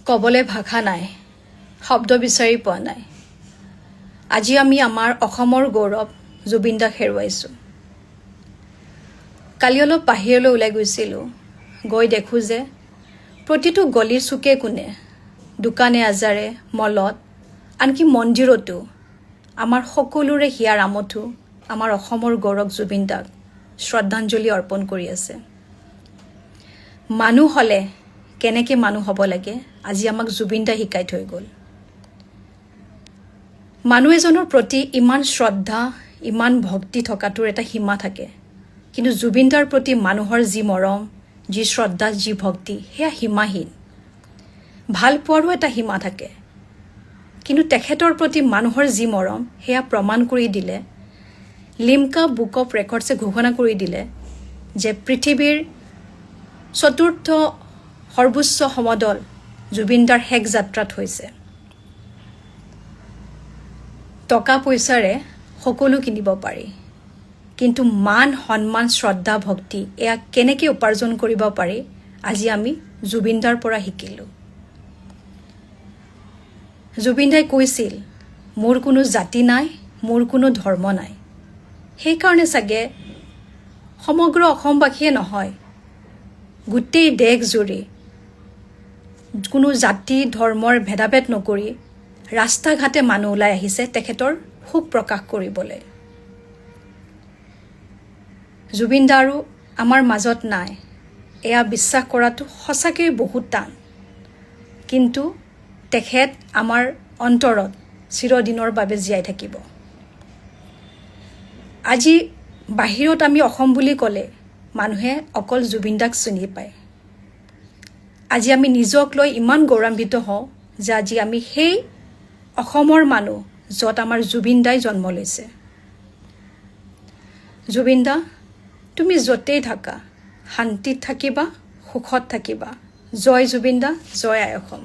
ক'বলৈ ভাষা নাই, শব্দ বিচাৰি পোৱা নাই। আজি আমি আমাৰ অসমৰ গৌৰৱ জুবিন দাক হেৰুৱাইছোঁ। কালি অলপ বাহিৰলৈ ওলাই গৈছিলোঁ, গৈ দেখোঁ যে প্ৰতিটো গলিৰ চুকে কোণে, দোকানে আজাৰে, মলত, আনকি মন্দিৰতো আমাৰ সকলোৰে হিয়াৰ আমঠু আমাৰ অসমৰ গৌৰৱ জুবিন দাক শ্ৰদ্ধাঞ্জলি অৰ্পণ কৰি আছে। মানুহ হ'লে কেনেকৈ মানুহ হ'ব লাগে আজি আমাক জুবিন দাই শিকাই থৈ গ'ল। মানুহ এজনৰ প্ৰতি ইমান শ্ৰদ্ধা, ইমান ভক্তি থকাটোৰ এটা সীমা থাকে, কিন্তু জুবিন দাৰ প্ৰতি মানুহৰ যি মৰম, যি শ্ৰদ্ধা, যি ভক্তি, সেয়া সীমাহীন। ভাল পোৱাৰো এটা সীমা থাকে, কিন্তু তেখেতৰ প্ৰতি মানুহৰ যি মৰম সেয়া প্ৰমাণ কৰি দিলে, লিমকা বুক অফ ৰেকৰ্ডছে ঘোষণা কৰি দিলে যে পৃথিৱীৰ চতুৰ্থ সৰ্বোচ্চ সমদল জুবিন দাৰ শেষ যাত্ৰাত হৈছে। টকা পইচাৰে সকলো কিনিব পাৰি, কিন্তু মান, সন্মান, শ্ৰদ্ধা, ভক্তি এয়া কেনেকৈ উপাৰ্জন কৰিব পাৰি আজি আমি জুবিন দাৰ পৰা শিকিলোঁ। জুবিন দাই কৈছিল, মোৰ কোনো জাতি নাই, মোৰ কোনো ধৰ্ম নাই। সেইকাৰণে চাগে সমগ্ৰ অসমবাসীয়ে নহয়, গোটেই দেশজুৰি কোনো জাতি ধৰ্মৰ ভেদাভেদ নকৰি ৰাস্তা ঘাটে মানুহ ওলাই আহিছে তেখেতৰ শোক প্ৰকাশ কৰিবলৈ। জুবিন দা আৰু আমাৰ মাজত নাই, এয়া বিশ্বাস কৰাটো সঁচাকৈ বহুত টান, কিন্তু তেখেত আমাৰ অন্তৰত চিৰদিনৰ বাবে জীয়াই থাকিব। আজি বাহিৰত আমি অসম বুলি ক'লে মানুহে অকল জুবিন দাক চিনি পায়। আজি আমি নিজক লৈ ইমান গৌৰৱান্বিত হওঁ যে আজি আমি সেই অসমৰ মানুহ য'ত আমাৰ জুবিন দাই জন্ম লৈছে। জুবিন দা, তুমি য'তেই থাকা শান্তিত থাকিবা, সুখত থাকিবা। জয় জুবিন দা, জয় আই অসম।